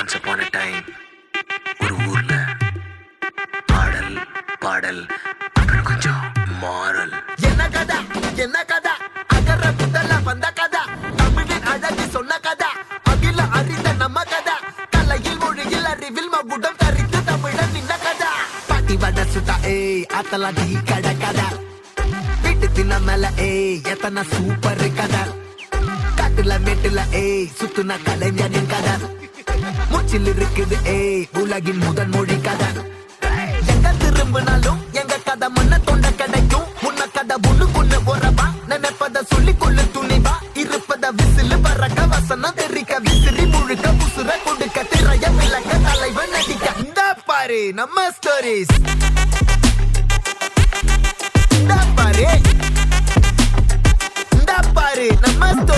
Once upon a time ஒரு ஊர்ல ஆடல் பாடல் அப்புறம் கொஞ்சம் மாறல். என்ன கதை அகர புதல வந்த கதை, தமிழின் அழகு சொன்ன கதை, அகில அறிந்த நம்ம கதை, கலையில் மொழியில் அறிவில் மகுடம் தரித்து தமிழன் நின்ன கதை. பாட்டி வட சுட்டா அத்தலா டீ கடை கதை, வீட்டு தின்ன மேல எத்தனை சூப்பர் கதை, காட்டுல மேட்டுல சுத்துன கலைஞனின் கதை, மூச்சில் இருக்குது உலகின் முதன் மொழி கதை. எங்க திரும்பினாலும் எங்க கதை மண்ண தொண்ட கிடைக்கும், முன்ன கதை ஒண்ணு போறவா நினைப்பத சொல்லி கொள்ளு துணிவா, இருப்பத விசிலு பறக்க வசனம் தெரிக்க விசிறி முழுக்க புசுர கொடுக்க திரைய விளக்க தலைவன் நடிக்க. இந்த பாரு நம்ம ஸ்டோரிஸ், இந்த பாரு நம்ம ஸ்டோரி.